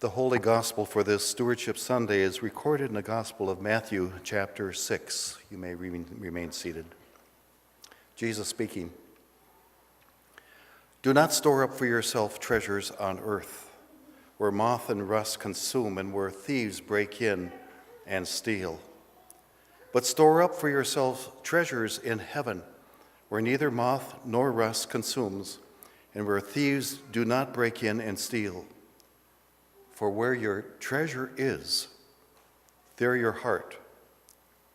The Holy Gospel for this Stewardship Sunday is recorded in the Gospel of Matthew, chapter 6. You may remain seated. Jesus speaking. Do not store up for yourself treasures on earth, where moth and rust consume and where thieves break in and steal. But store up for yourselves treasures in heaven, where neither moth nor rust consumes, and where thieves do not break in and steal. For where your treasure is, there your heart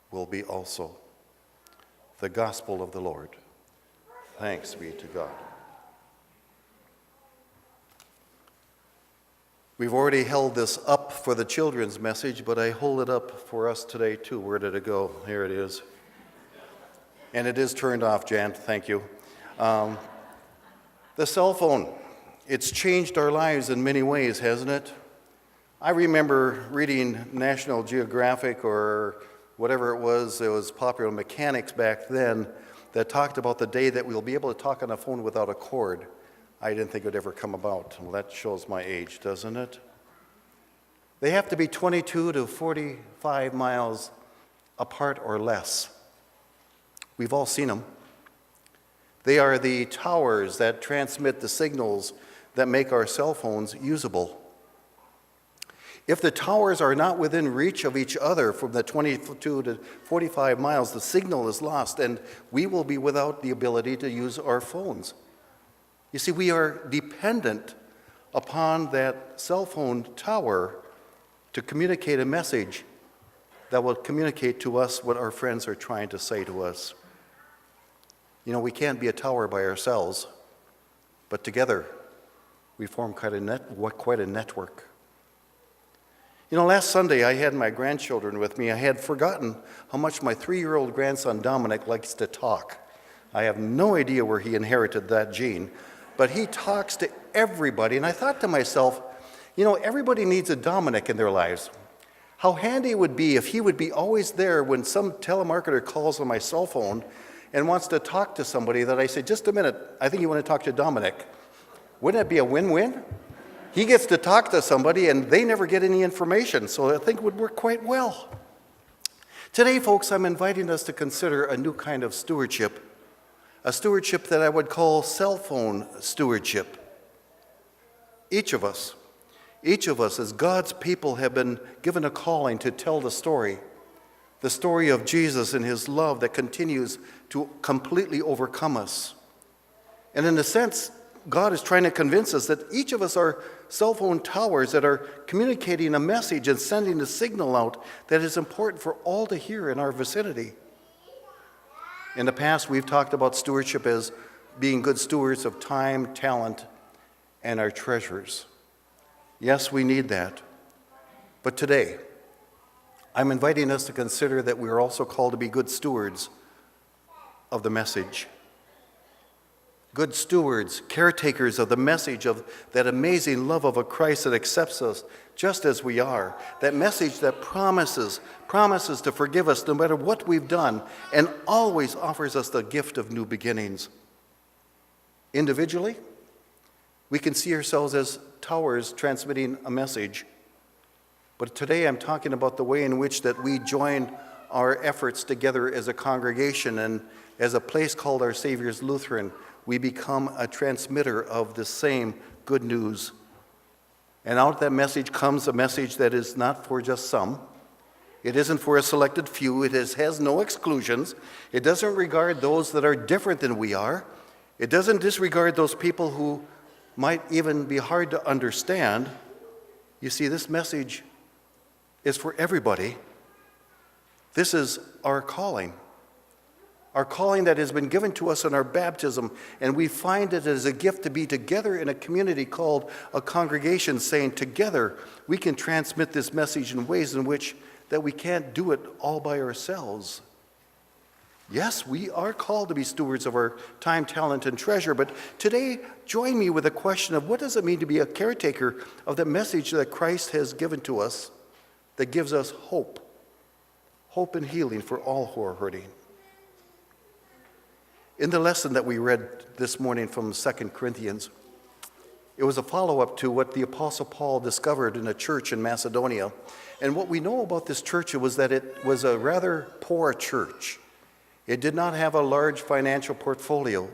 will be also. The Gospel of the Lord. Thanks be to God. We've already held this up for the children's message, but I hold it up for us today too. Where did it go? Here it is. And it is turned off, Jan. Thank you. The cell phone. It's changed our lives in many ways, hasn't it? I remember reading National Geographic or whatever it was popular mechanics back then, that talked about the day that we'll be able to talk on a phone without a cord. I didn't think it would ever come about. Well, that shows my age, doesn't it? They have to be 22 to 45 miles apart or less. We've all seen them. They are the towers that transmit the signals that make our cell phones usable. If the towers are not within reach of each other from the 22 to 45 miles, the signal is lost and we will be without the ability to use our phones. You see, we are dependent upon that cell phone tower to communicate a message that will communicate to us what our friends are trying to say to us. You know, we can't be a tower by ourselves, but together we form quite a network. You know, last Sunday I had my grandchildren with me. I had forgotten how much my 3-year-old grandson Dominic likes to talk. I have no idea where he inherited that gene, but he talks to everybody. And I thought to myself, you know, everybody needs a Dominic in their lives. How handy it would be if he would be always there when some telemarketer calls on my cell phone and wants to talk to somebody, that I say, just a minute, I think you want to talk to Dominic. Wouldn't that be a win-win? He gets to talk to somebody and they never get any information, so I think it would work quite well. Today, folks, I'm inviting us to consider a new kind of stewardship, a stewardship that I would call cell phone stewardship. Each of us as God's people have been given a calling to tell the story of Jesus and his love that continues to completely overcome us. And in a sense, God is trying to convince us that each of us are cell phone towers that are communicating a message and sending a signal out that is important for all to hear in our vicinity. In the past, we've talked about stewardship as being good stewards of time, talent, and our treasures. Yes, we need that. But today, I'm inviting us to consider that we are also called to be good stewards of the message. Good stewards, caretakers of the message of that amazing love of a Christ that accepts us just as we are. That message that promises to forgive us no matter what we've done and always offers us the gift of new beginnings. Individually, we can see ourselves as towers transmitting a message. But today I'm talking about the way in which that we join our efforts together as a congregation and as a place called our Saviour's Lutheran. We become a transmitter of the same good news. And out of that message comes a message that is not for just some. It isn't for a selected few. It has no exclusions. It doesn't regard those that are different than we are. It doesn't disregard those people who might even be hard to understand. You see, this message is for everybody. This is our calling that has been given to us in our baptism, and we find it as a gift to be together in a community called a congregation, saying together we can transmit this message in ways in which that we can't do it all by ourselves. Yes, we are called to be stewards of our time, talent, and treasure, but today join me with a question of what does it mean to be a caretaker of the message that Christ has given to us that gives us hope and healing for all who are hurting. In the lesson that we read this morning from 2 Corinthians, It was a follow-up to what the Apostle Paul discovered in a church in Macedonia. And what we know about this church was that it was a rather poor church. It did not have a large financial portfolio.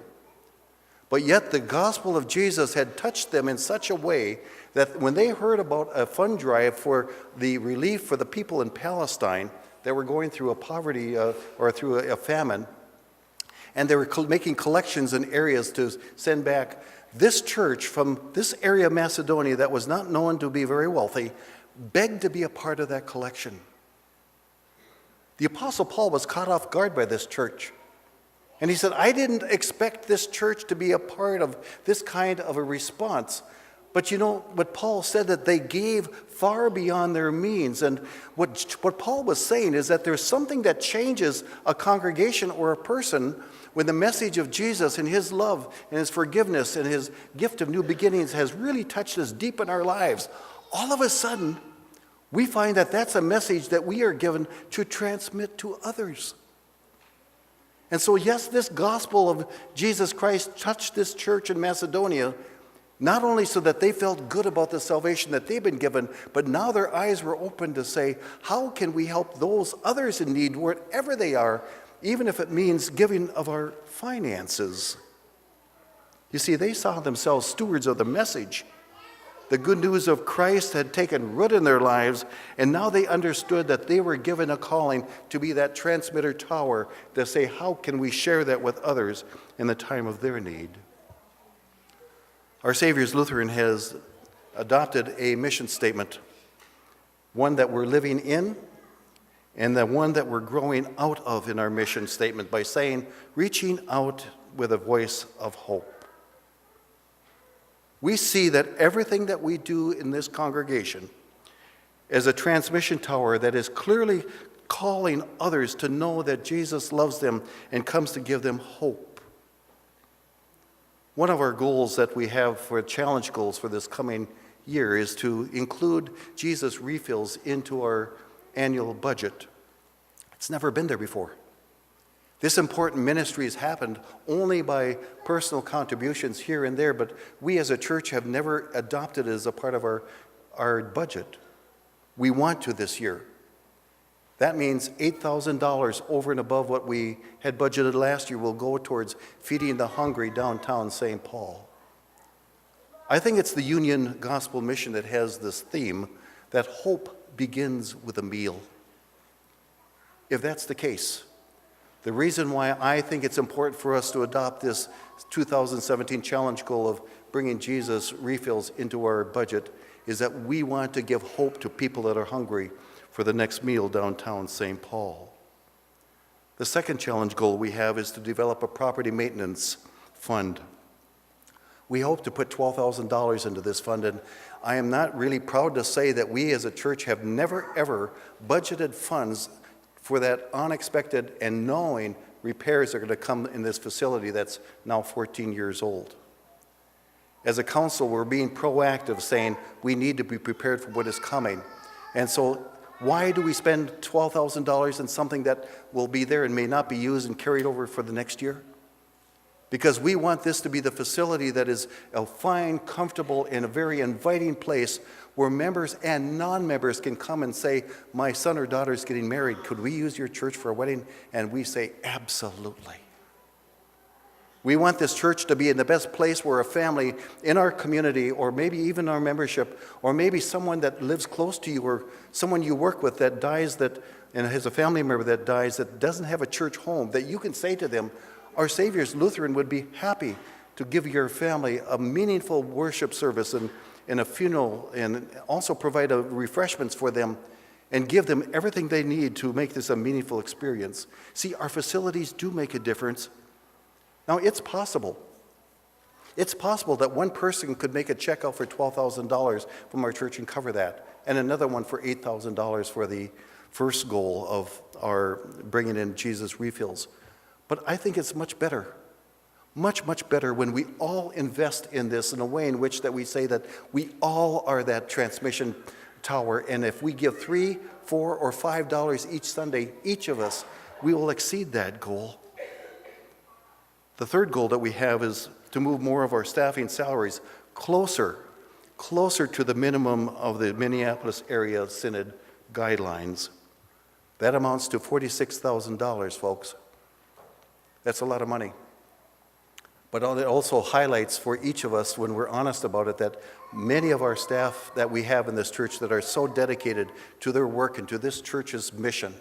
But yet the gospel of Jesus had touched them in such a way that when they heard about a fund drive for the relief for the people in Palestine that were going through a poverty or through a famine, and they were making collections in areas to send back, this church from this area of Macedonia that was not known to be very wealthy begged to be a part of that collection. The Apostle Paul was caught off guard by this church. And he said, I didn't expect this church to be a part of this kind of a response. But you know, what Paul said, that they gave far beyond their means. And what Paul was saying is that there's something that changes a congregation or a person when the message of Jesus and his love and his forgiveness and his gift of new beginnings has really touched us deep in our lives. All of a sudden, we find that that's a message that we are given to transmit to others. And so, yes, this gospel of Jesus Christ touched this church in Macedonia, not only so that they felt good about the salvation that they've been given, but now their eyes were open to say, how can we help those others in need, wherever they are, even if it means giving of our finances? You see, they saw themselves stewards of the message. The good news of Christ had taken root in their lives, and now they understood that they were given a calling to be that transmitter tower to say, how can we share that with others in the time of their need? Our Saviour's Lutheran has adopted a mission statement, one that we're living in and the one that we're growing out of in our mission statement by saying, reaching out with a voice of hope. We see that everything that we do in this congregation is a transmission tower that is clearly calling others to know that Jesus loves them and comes to give them hope. One of our goals that we have for challenge goals for this coming year is to include Jesus refills into our annual budget. It's never been there before. This important ministry has happened only by personal contributions here and there, but we as a church have never adopted it as a part of our budget. We want to this year. That means $8,000 over and above what we had budgeted last year will go towards feeding the hungry downtown St. Paul. I think it's the Union Gospel Mission that has this theme that hope begins with a meal. If that's the case, the reason why I think it's important for us to adopt this 2017 challenge goal of bringing Jesus refills into our budget is that we want to give hope to people that are hungry for the next meal downtown St. Paul. The second challenge goal we have is to develop a property maintenance fund. We hope to put $12,000 into this fund, and I am not really proud to say that we as a church have never ever budgeted funds for that unexpected and knowing repairs are going to come in this facility that's now 14 years old. As a council, we're being proactive, saying we need to be prepared for what is coming. And so why do we spend $12,000 on something that will be there and may not be used and carried over for the next year? Because we want this to be the facility that is a fine, comfortable, and a very inviting place where members and non-members can come and say, my son or daughter is getting married. Could we use your church for a wedding? And we say, absolutely. We want this church to be in the best place where a family in our community, or maybe even our membership, or maybe someone that lives close to you, or someone you work with that dies, and has a family member that dies that doesn't have a church home, that you can say to them, our Saviour's Lutheran would be happy to give your family a meaningful worship service and a funeral, and also provide refreshments for them and give them everything they need to make this a meaningful experience. See, our facilities do make a difference. Now, it's possible. It's possible that one person could make a check out for $12,000 from our church and cover that, and another one for $8,000 for the first goal of our bringing in Jesus refills. But I think it's much better, much, much better when we all invest in this in a way in which that we say that we all are that transmission tower, and if we give $3, $4, or $5 each Sunday, each of us, we will exceed that goal. The third goal that we have is to move more of our staffing salaries closer to the minimum of the Minneapolis area synod guidelines. That amounts to $46,000, folks. That's a lot of money. But it also highlights for each of us, when we're honest about it, that many of our staff that we have in this church that are so dedicated to their work and to this church's mission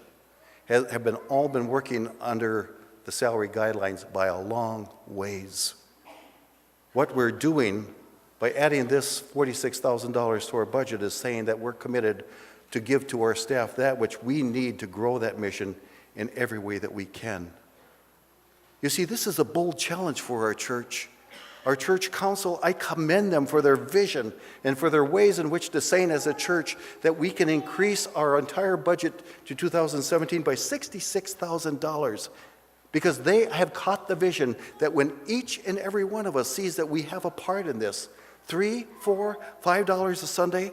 have all been working under the salary guidelines by a long ways. What we're doing by adding this $46,000 to our budget is saying that we're committed to give to our staff that which we need to grow that mission in every way that we can. You see, this is a bold challenge for our church. Our church council, I commend them for their vision and for their ways in which to say as a church that we can increase our entire budget to 2017 by $66,000, because they have caught the vision that when each and every one of us sees that we have a part in this, $3, $4, $5 a Sunday,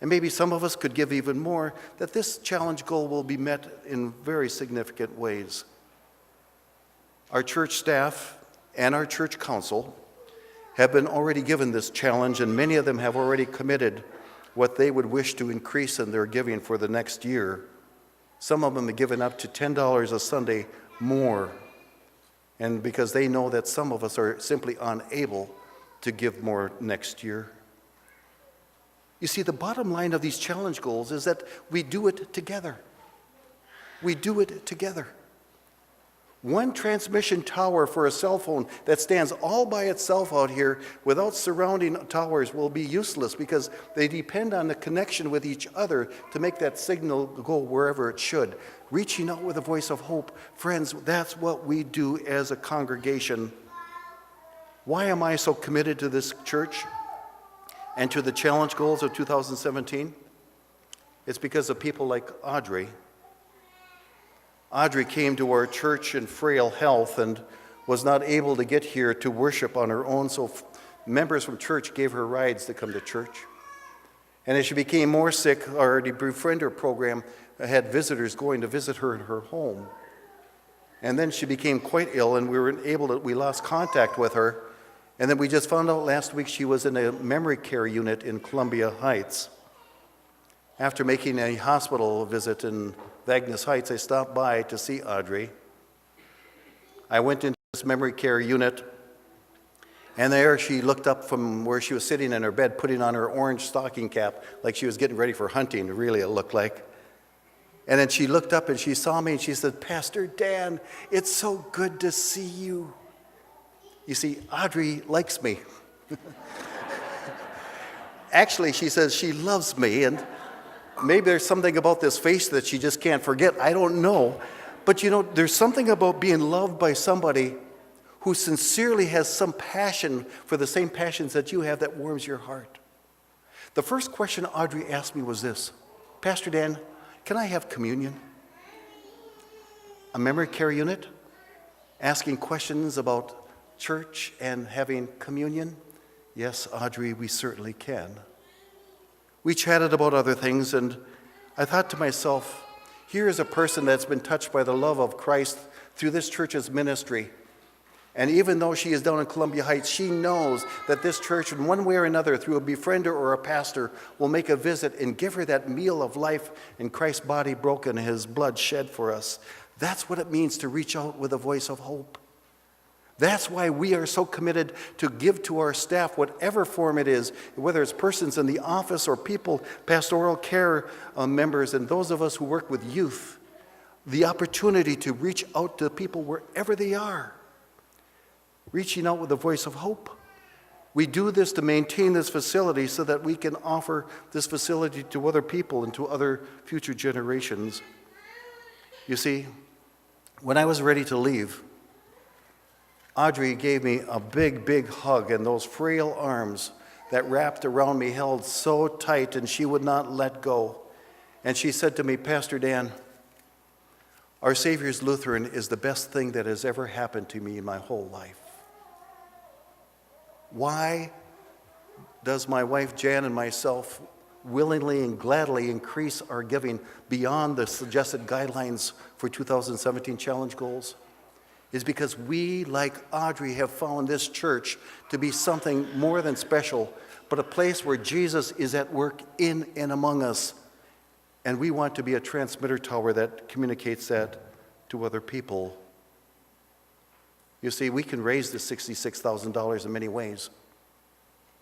and maybe some of us could give even more, that this challenge goal will be met in very significant ways. Our church staff and our church council have been already given this challenge, and many of them have already committed what they would wish to increase in their giving for the next year. Some of them have given up to $10 a Sunday more, and because they know that some of us are simply unable to give more next year. You see, the bottom line of these challenge goals is that we do it together. We do it together. One transmission tower for a cell phone that stands all by itself out here without surrounding towers will be useless, because they depend on the connection with each other to make that signal go wherever it should. Reaching out with a voice of hope, friends, that's what we do as a congregation. Why am I so committed to this church and to the challenge goals of 2017? It's because of people like Audrey. Audrey came to our church in frail health and was not able to get here to worship on her own, so members from church gave her rides to come to church. And as she became more sick, our Befriender program had visitors going to visit her in her home. And then she became quite ill, and we lost contact with her. And then we just found out last week she was in a memory care unit in Columbia Heights. After making a hospital visit in Vagnes Heights, I stopped by to see Audrey. I went into this memory care unit, and there she looked up from where she was sitting in her bed, putting on her orange stocking cap like she was getting ready for hunting, really it looked like. And then she looked up and she saw me and she said, "Pastor Dan, it's so good to see you." You see, Audrey likes me. Actually, she says she loves me, and maybe there's something about this face that she just can't forget. I don't know. But you know, there's something about being loved by somebody who sincerely has some passion for the same passions that you have that warms your heart. The first question Audrey asked me was this: "Pastor Dan, can I have communion?" A memory care unit, asking questions about church and having communion? Yes, Audrey, we certainly can. We chatted about other things, and I thought to myself, here is a person that's been touched by the love of Christ through this church's ministry. And even though she is down in Columbia Heights, she knows that this church, in one way or another, through a befriender or a pastor, will make a visit and give her that meal of life in Christ's body broken, his blood shed for us. That's what it means to reach out with a voice of hope. That's why we are so committed to give to our staff, whatever form it is, whether it's persons in the office or people, pastoral care members, and those of us who work with youth, the opportunity to reach out to people wherever they are, reaching out with a voice of hope. We do this to maintain this facility so that we can offer this facility to other people and to other future generations. You see, when I was ready to leave, Audrey gave me a big, big hug, and those frail arms that wrapped around me held so tight, and she would not let go. And she said to me, "Pastor Dan, our Saviour's Lutheran is the best thing that has ever happened to me in my whole life." Why does my wife Jan and myself willingly and gladly increase our giving beyond the suggested guidelines for 2017 challenge goals? is because we, like Audrey, have found this church to be something more than special, but a place where Jesus is at work in and among us. And we want to be a transmitter tower that communicates that to other people. You see, we can raise the $66,000 in many ways.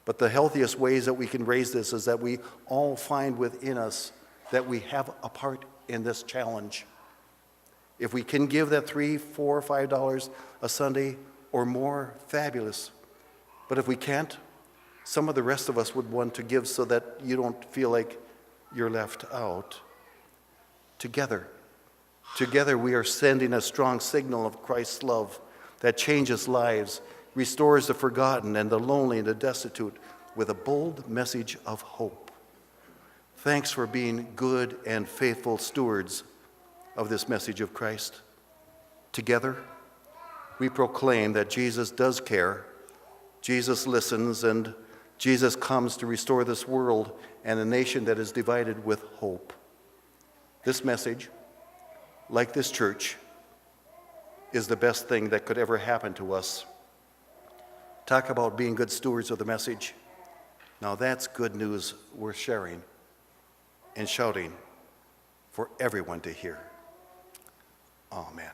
But the healthiest ways that we can raise this is that we all find within us that we have a part in this challenge. If we can give that $3, $4, $5 a Sunday or more, fabulous. But if we can't, some of the rest of us would want to give so that you don't feel like you're left out. Together we are sending a strong signal of Christ's love that changes lives, restores the forgotten and the lonely and the destitute with a bold message of hope. Thanks for being good and faithful stewards of this message of Christ. Together, we proclaim that Jesus does care, Jesus listens, and Jesus comes to restore this world and a nation that is divided with hope. This message, like this church, is the best thing that could ever happen to us. Talk about being good stewards of the message. Now that's good news worth sharing and shouting for everyone to hear. Amen.